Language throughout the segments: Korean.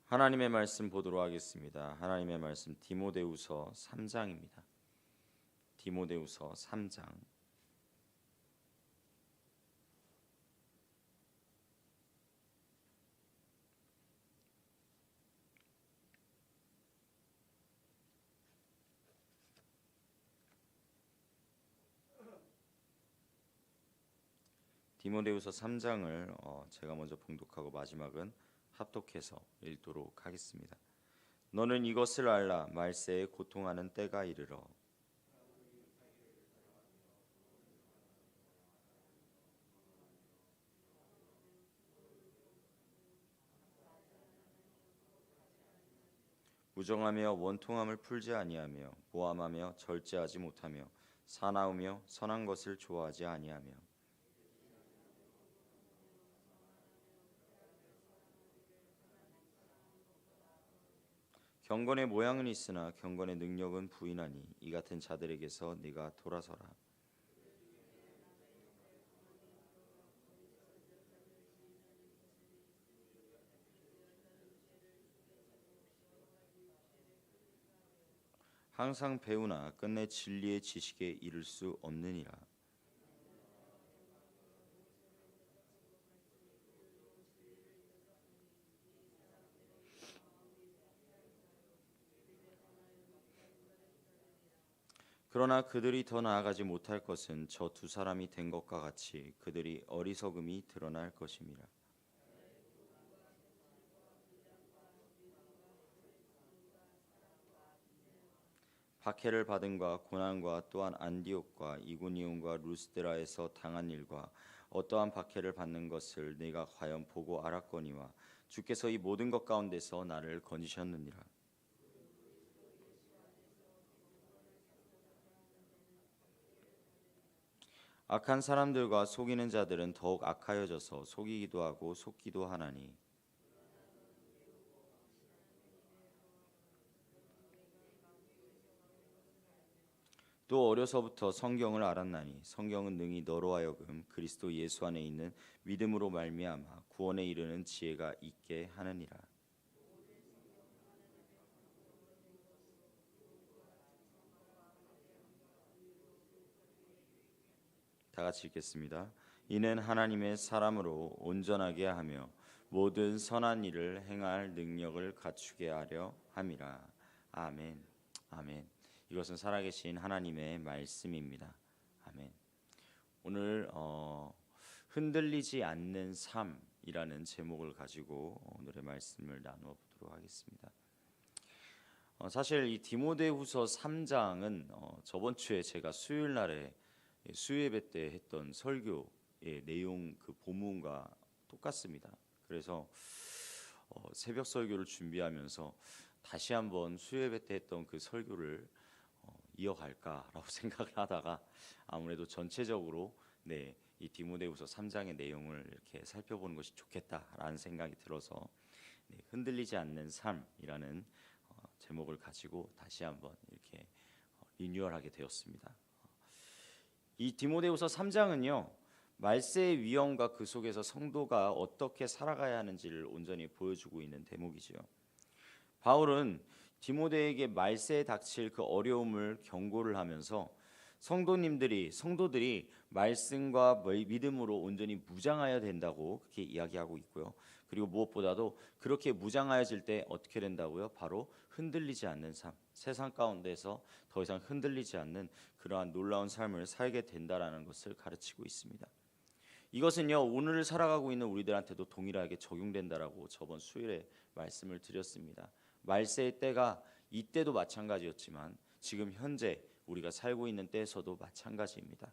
하나님의 말씀 보도록 하겠습니다. 하나님의 말씀 디모데후서 3장입니다. 디모데후서 3장. 디모데후서 3장을 제가 먼저 봉독하고 마지막은 합독해서 읽도록 하겠습니다. 너는 이것을 알라. 말세에 고통하는 때가 이르러 무정하며 원통함을 풀지 아니하며 모함하며 절제하지 못하며 사나우며 선한 것을 좋아하지 아니하며 경건의 모양은 있으나 경건의 능력은 부인하니 이 같은 자들에게서 네가 돌아서라. 항상 배우나 끝내 진리의 지식에 이를 수 없느니라. 그러나 그들이 더 나아가지 못할 것은 저 두 사람이 된 것과 같이 그들이 어리석음이 드러날 것임이라. 박해를 받음과 고난과 또한 안디옥과 이고니온과 루스드라에서 당한 일과 어떠한 박해를 받는 것을 내가 과연 보고 알았거니와 주께서 이 모든 것 가운데서 나를 건지셨느니라. 악한 사람들과 속이는 자들은 더욱 악하여져서 속이기도 하고 속기도 하나니 또 어려서부터 성경을 알았나니 성경은 능히 너로 하여금 그리스도 예수 안에 있는 믿음으로 말미암아 구원에 이르는 지혜가 있게 하느니라. 다 같이 읽겠습니다. 이는 하나님의 사람으로 온전하게 하며 모든 선한 일을 행할 능력을 갖추게 하려 함이라. 아멘. 아멘. 이것은 살아계신 하나님의 말씀입니다. 아멘. 오늘 흔들리지 않는 삶이라는 제목을 가지고 오늘의 말씀을 나누어 보도록 하겠습니다. 사실 이 디모데후서 3장은 저번 주에 제가 수요일 날에 수요예배 때 했던 설교의 내용 그 본문과 똑같습니다. 그래서 새벽 설교를 준비하면서 다시 한번 수요예배 때 했던 그 설교를 이어갈까라고 생각을 하다가 아무래도 전체적으로 이 디모데후서 3장의 내용을 이렇게 살펴보는 것이 좋겠다라는 생각이 들어서 흔들리지 않는 삶이라는 제목을 가지고 다시 한번 이렇게 리뉴얼하게 되었습니다. 이 디모데후서 3장은요 말세의 위험과 그 속에서 성도가 어떻게 살아가야 하는지를 온전히 보여주고 있는 대목이죠. 바울은 디모데에게 말세에 닥칠 그 어려움을 경고를 하면서 성도들이 말씀과 믿음으로 온전히 무장하여야 된다고 그렇게 이야기하고 있고요. 그리고 무엇보다도 그렇게 무장하여질 때 어떻게 된다고요? 바로 흔들리지 않는 삶, 세상 가운데서 더 이상 흔들리지 않는 그러한 놀라운 삶을 살게 된다라는 것을 가르치고 있습니다. 이것은요 오늘 살아가고 있는 우리들한테도 동일하게 적용된다라고 저번 수요일에 말씀을 드렸습니다. 말세의 때가 이때도 마찬가지였지만 지금 현재 우리가 살고 있는 때에서도 마찬가지입니다.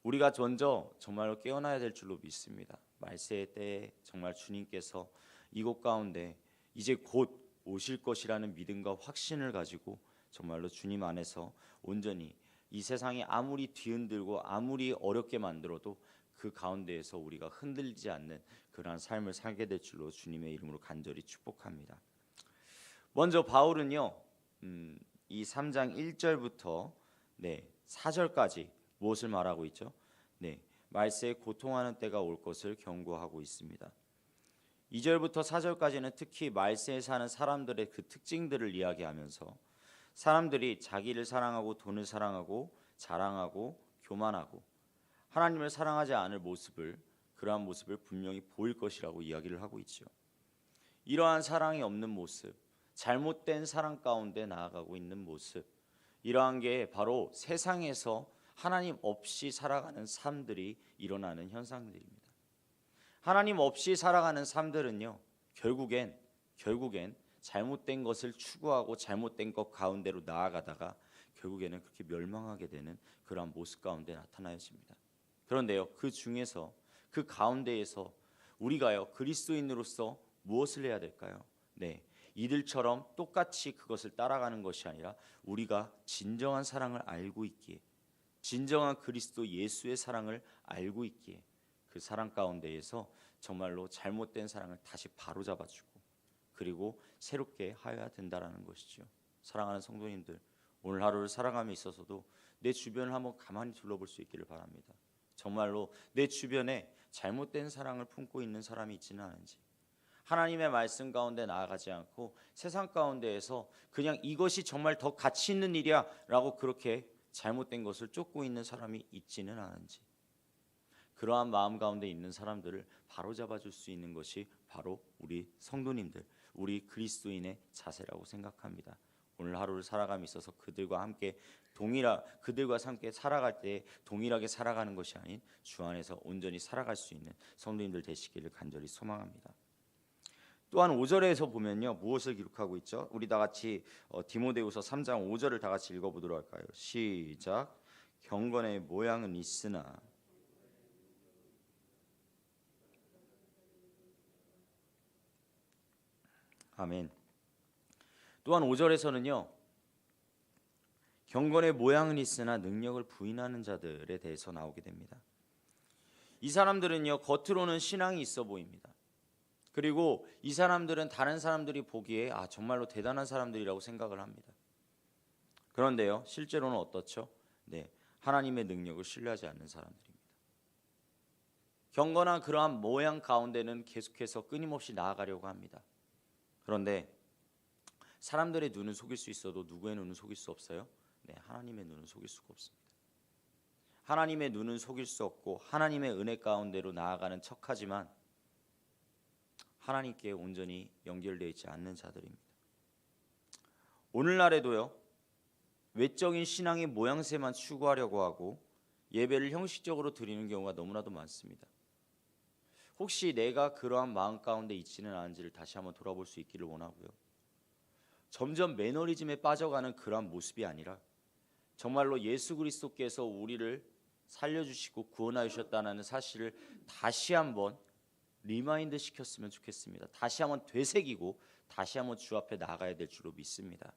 우리가 먼저 정말로 깨어나야 될 줄로 믿습니다. 말세의 때에 정말 주님께서 이곳 가운데 이제 곧 오실 것이라는 믿음과 확신을 가지고 정말로 주님 안에서 온전히 이 세상이 아무리 뒤흔들고 아무리 어렵게 만들어도 그 가운데에서 우리가 흔들리지 않는 그러한 삶을 살게 될 줄로 주님의 이름으로 간절히 축복합니다. 먼저 바울은요 이 3장 1절부터 4절까지 무엇을 말하고 있죠? 말세에 고통하는 때가 올 것을 경고하고 있습니다. 2절부터 4절까지는 특히 말세에 사는 사람들의 그 특징들을 이야기하면서 사람들이 자기를 사랑하고 돈을 사랑하고 자랑하고 교만하고 하나님을 사랑하지 않을 모습을, 그러한 모습을 분명히 보일 것이라고 이야기를 하고 있죠. 이러한 사랑이 없는 모습, 잘못된 사랑 가운데 나아가고 있는 모습, 이러한 게 바로 세상에서 하나님 없이 살아가는 삶들이 일어나는 현상들입니다. 하나님 없이 살아가는 삶들은요, 결국엔 잘못된 것을 추구하고 잘못된 것 가운데로 나아가다가 결국에는 그렇게 멸망하게 되는 그러한 모습 가운데 나타나십니다. 그런데요, 그 중에서, 그 가운데에서 우리가요, 그리스도인으로서 무엇을 해야 될까요? 네, 이들처럼 똑같이 그것을 따라가는 것이 아니라 우리가 진정한 사랑을 알고 있기에, 진정한 그리스도 예수의 사랑을 알고 있기에 그 사랑 가운데에서 정말로 잘못된 사랑을 다시 바로잡아주고 그리고 새롭게 하여야 된다라는 것이죠. 사랑하는 성도님들, 오늘 하루를 살아감에 있어서도 내 주변을 한번 가만히 둘러볼 수 있기를 바랍니다. 정말로 내 주변에 잘못된 사랑을 품고 있는 사람이 있지는 않은지, 하나님의 말씀 가운데 나아가지 않고 세상 가운데에서 그냥 이것이 정말 더 가치 있는 일이야 라고 그렇게 잘못된 것을 쫓고 있는 사람이 있지는 않은지, 그러한 마음 가운데 있는 사람들을 바로잡아 줄 수 있는 것이 바로 우리 성도님들, 우리 그리스도인의 자세라고 생각합니다. 오늘 하루를 살아감에 있어서 그들과 함께 살아갈 때 동일하게 살아가는 것이 아닌 주 안에서 온전히 살아갈 수 있는 성도님들 되시기를 간절히 소망합니다. 또한 5절에서 보면요, 무엇을 기록하고 있죠? 우리 다 같이 디모데후서 3장 5절을 다 같이 읽어보도록 할까요? 시작. 경건의 모양은 있으나 아멘. 또한 5절에서는요, 경건의 모양은 있으나 능력을 부인하는 자들에 대해서 나오게 됩니다. 이 사람들은요, 겉으로는 신앙이 있어 보입니다. 그리고 이 사람들은 다른 사람들이 보기에 정말로 대단한 사람들이라고 생각을 합니다. 그런데요, 실제로는 어떻죠? 네, 하나님의 능력을 신뢰하지 않는 사람들입니다. 경건한 그러한 모양 가운데는 계속해서 끊임없이 나아가려고 합니다. 그런데 사람들의 눈은 속일 수 있어도 누구의 눈은 속일 수 없어요? 네, 하나님의 눈은 속일 수가 없습니다. 하나님의 눈은 속일 수 없고 하나님의 은혜 가운데로 나아가는 척하지만 하나님께 온전히 연결되어 있지 않는 자들입니다. 오늘날에도요, 외적인 신앙의 모양새만 추구하려고 하고 예배를 형식적으로 드리는 경우가 너무나도 많습니다. 혹시 내가 그러한 마음 가운데 있지는 않은지를 다시 한번 돌아볼 수 있기를 원하고요. 점점 매너리즘에 빠져가는 그러한 모습이 아니라 정말로 예수 그리스도께서 우리를 살려주시고 구원하여 주셨다는 사실을 다시 한번 리마인드 시켰으면 좋겠습니다. 다시 한번 되새기고 다시 한번 주 앞에 나가야 될 줄로 믿습니다.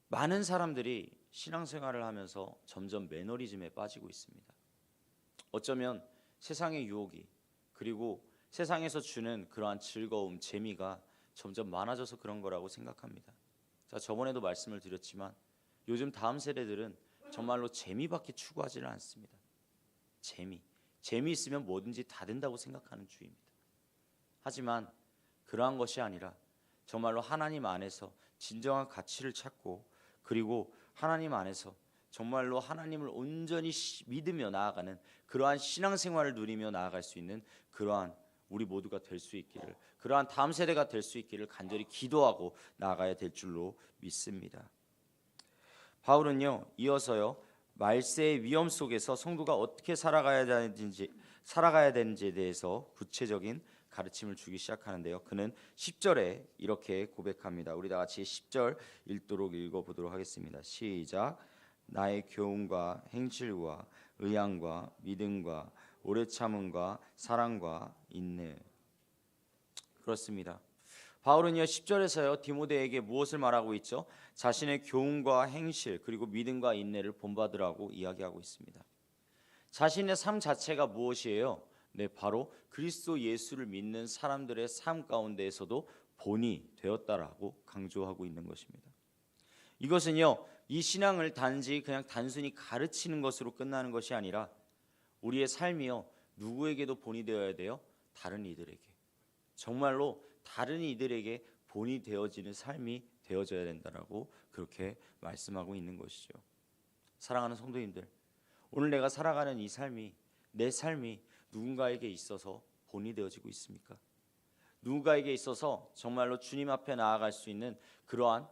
많은 사람들이 신앙생활을 하면서 점점 매너리즘에 빠지고 있습니다. 어쩌면 세상의 유혹이, 그리고 세상에서 주는 그러한 즐거움, 재미가 점점 많아져서 그런 거라고 생각합니다. 자, 저번에도 말씀을 드렸지만 요즘 다음 세대들은 정말로 재미밖에 추구하지는 않습니다. 재미 있으면 뭐든지 다 된다고 생각하는 주의입니다. 하지만 그러한 것이 아니라 정말로 하나님 안에서 진정한 가치를 찾고, 그리고 하나님 안에서 정말로 하나님을 온전히 믿으며 나아가는 그러한 신앙생활을 누리며 나아갈 수 있는 그러한 우리 모두가 될 수 있기를, 그러한 다음 세대가 될 수 있기를 간절히 기도하고 나아가야 될 줄로 믿습니다. 바울은요, 이어서요, 말세의 위험 속에서 성도가 어떻게 살아가야 되는지에 대해서 구체적인 가르침을 주기 시작하는데요. 그는 10절에 이렇게 고백합니다. 우리 다 같이 10절 읽도록 읽어보도록 하겠습니다. 시작. 나의 교훈과 행실과 의향과 믿음과 오래 참음과 사랑과 인내. 그렇습니다. 바울은요, 10절에서요, 디모데에게 무엇을 말하고 있죠? 자신의 교훈과 행실, 그리고 믿음과 인내를 본받으라고 이야기하고 있습니다. 자신의 삶 자체가 무엇이에요? 네, 바로 그리스도 예수를 믿는 사람들의 삶 가운데에서도 본이 되었다라고 강조하고 있는 것입니다. 이것은요, 이 신앙을 단순히 가르치는 것으로 끝나는 것이 아니라 우리의 삶이요, 누구에게도 본이 되어야 돼요? 다른 이들에게, 정말로 다른 이들에게 본이 되어지는 삶이 되어져야 된다라고 그렇게 말씀하고 있는 것이죠. 사랑하는 성도님들, 오늘 내가 살아가는 이 삶이, 내 삶이 누군가에게 있어서 본이 되어지고 있습니까? 누군가에게 있어서 정말로 주님 앞에 나아갈 수 있는 그러한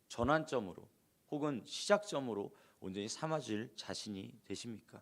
전환점으로 혹은 시작점으로 온전히 삼아질 자신이 되십니까?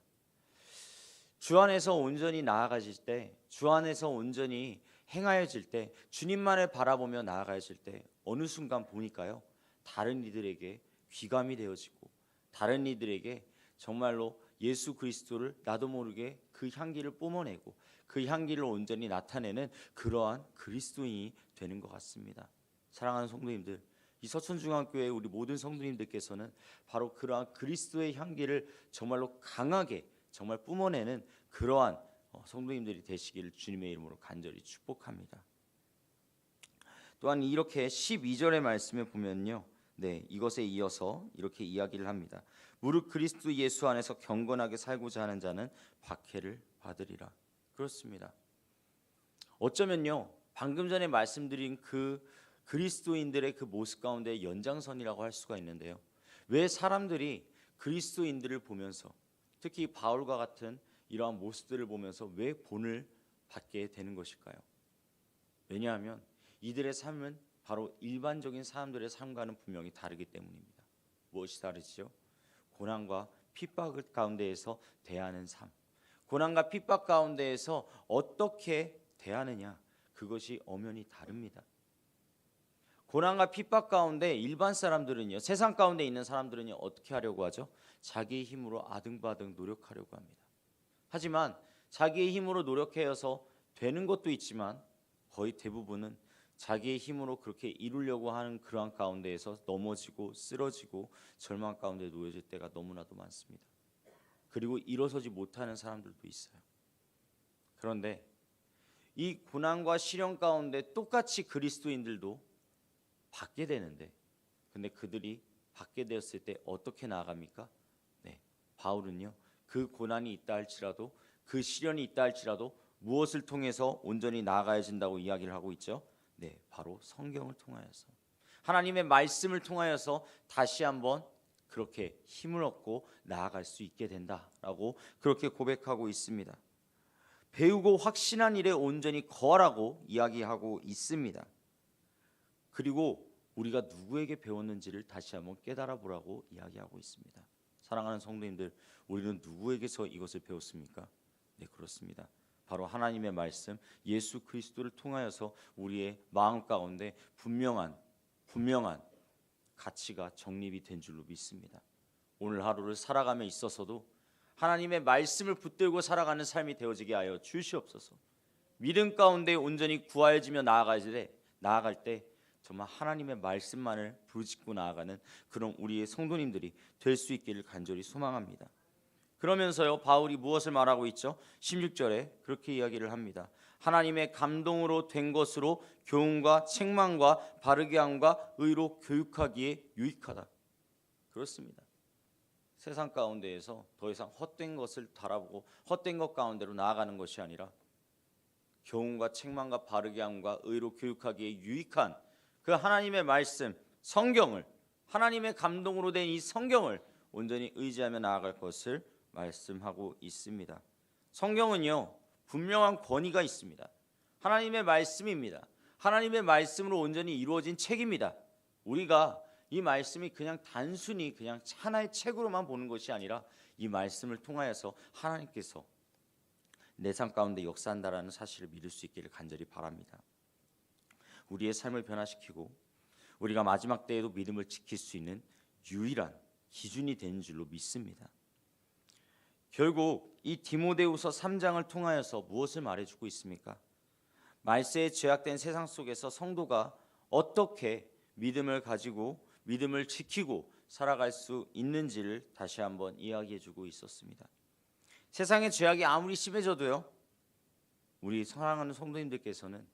주 안에서 온전히 나아가실 때, 주 안에서 온전히 행하여질 때, 주님만을 바라보며 나아가실 때 어느 순간 보니까요, 다른 이들에게 귀감이 되어지고 다른 이들에게 정말로 예수 그리스도를 나도 모르게 그 향기를 뿜어내고 그 향기를 온전히 나타내는 그러한 그리스도인이 되는 것 같습니다. 사랑하는 성도님들, 이 서천중앙교회 우리 모든 성도님들께서는 바로 그러한 그리스도의 향기를 정말로 강하게 정말 뿜어내는 그러한 성도님들이 되시기를 주님의 이름으로 간절히 축복합니다. 또한 이렇게 12절의 말씀에 보면요, 이것에 이어서 이렇게 이야기를 합니다. 무릇 그리스도 예수 안에서 경건하게 살고자 하는 자는 박해를 받으리라. 그렇습니다. 어쩌면요, 방금 전에 말씀드린 그 그리스도인들의 그 모습 가운데 연장선이라고 할 수가 있는데요, 왜 사람들이 그리스도인들을 보면서, 특히 바울과 같은 이러한 모습들을 보면서 왜 본을 받게 되는 것일까요? 왜냐하면 이들의 삶은 바로 일반적인 사람들의 삶과는 분명히 다르기 때문입니다. 무엇이 다르죠? 고난과 핍박 가운데에서 대하는 삶, 고난과 핍박 가운데에서 어떻게 대하느냐, 그것이 엄연히 다릅니다. 고난과 핍박 가운데 일반 사람들은요, 세상 가운데 있는 사람들은요, 어떻게 하려고 하죠? 자기의 힘으로 아등바등 노력하려고 합니다. 하지만 자기의 힘으로 노력해서 되는 것도 있지만 거의 대부분은 자기의 힘으로 그렇게 이루려고 하는 그러한 가운데에서 넘어지고 쓰러지고 절망 가운데 놓여질 때가 너무나도 많습니다. 그리고 일어서지 못하는 사람들도 있어요. 그런데 이 고난과 시련 가운데 똑같이 그리스도인들도 받게 되는데, 근데 그들이 받게 되었을 때 어떻게 나아갑니까? 바울은요, 그 고난이 있다 할지라도, 그 시련이 있다 할지라도 무엇을 통해서 온전히 나아가야 된다고 이야기를 하고 있죠? 바로 성경을 통하여서, 하나님의 말씀을 통하여서 다시 한번 그렇게 힘을 얻고 나아갈 수 있게 된다라고 그렇게 고백하고 있습니다. 배우고 확신한 일에 온전히 거하라고 이야기하고 있습니다. 그리고 우리가 누구에게 배웠는지를 다시 한번 깨달아 보라고 이야기하고 있습니다. 사랑하는 성도님들, 우리는 누구에게서 이것을 배웠습니까? 그렇습니다. 바로 하나님의 말씀, 예수 그리스도를 통하여서 우리의 마음 가운데 분명한 가치가 정립이 된 줄로 믿습니다. 오늘 하루를 살아가며 있어서도 하나님의 말씀을 붙들고 살아가는 삶이 되어지게 하여 주시옵소서. 믿음 가운데 온전히 구하여지며 나아갈 때 정말 하나님의 말씀만을 부르짖고 나아가는 그런 우리의 성도님들이 될 수 있기를 간절히 소망합니다. 그러면서요, 바울이 무엇을 말하고 있죠? 16절에 그렇게 이야기를 합니다. 하나님의 감동으로 된 것으로 교훈과 책망과 바르게 함과 의로 교육하기에 유익하다. 그렇습니다. 세상 가운데에서 더 이상 헛된 것을 바라보고 헛된 것 가운데로 나아가는 것이 아니라 교훈과 책망과 바르게 함과 의로 교육하기에 유익한 그 하나님의 말씀, 성경을, 하나님의 감동으로 된 이 성경을 온전히 의지하며 나아갈 것을 말씀하고 있습니다. 성경은요, 분명한 권위가 있습니다. 하나님의 말씀입니다. 하나님의 말씀으로 온전히 이루어진 책입니다. 우리가 이 말씀이 그냥 단순히 그냥 하나의 책으로만 보는 것이 아니라 이 말씀을 통하여서 하나님께서 내 삶 가운데 역사한다라는 사실을 믿을 수 있기를 간절히 바랍니다. 우리의 삶을 변화시키고 우리가 마지막 때에도 믿음을 지킬 수 있는 유일한 기준이 되는 줄로 믿습니다. 결국 이 디모데후서 3장을 통하여서 무엇을 말해주고 있습니까? 말세에 죄악된 세상 속에서 성도가 어떻게 믿음을 가지고 믿음을 지키고 살아갈 수 있는지를 다시 한번 이야기해주고 있었습니다. 세상의 죄악이 아무리 심해져도요, 우리 사랑하는 성도님들께서는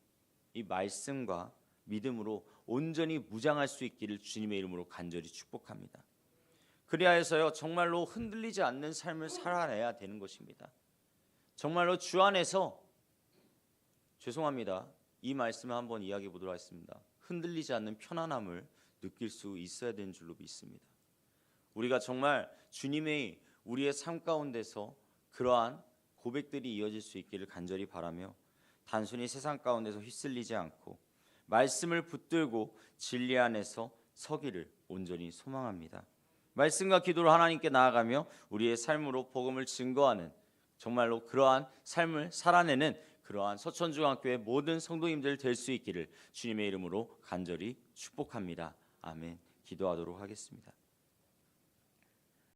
이 말씀과 믿음으로 온전히 무장할 수 있기를 주님의 이름으로 간절히 축복합니다. 그리하여서요, 정말로 흔들리지 않는 삶을 살아내야 되는 것입니다. 정말로 주 안에서 죄송합니다. 이 말씀을 한번 이야기해 보도록 하겠습니다. 흔들리지 않는 편안함을 느낄 수 있어야 되는 줄로 믿습니다. 우리가 정말 주님의 우리의 삶 가운데서 그러한 고백들이 이어질 수 있기를 간절히 바라며 단순히 세상 가운데서 휩쓸리지 않고 말씀을 붙들고 진리 안에서 서기를 온전히 소망합니다. 말씀과 기도로 하나님께 나아가며 우리의 삶으로 복음을 증거하는 정말로 그러한 삶을 살아내는 그러한 서천중학교의 모든 성도님들 될 수 있기를 주님의 이름으로 간절히 축복합니다. 아멘. 기도하도록 하겠습니다.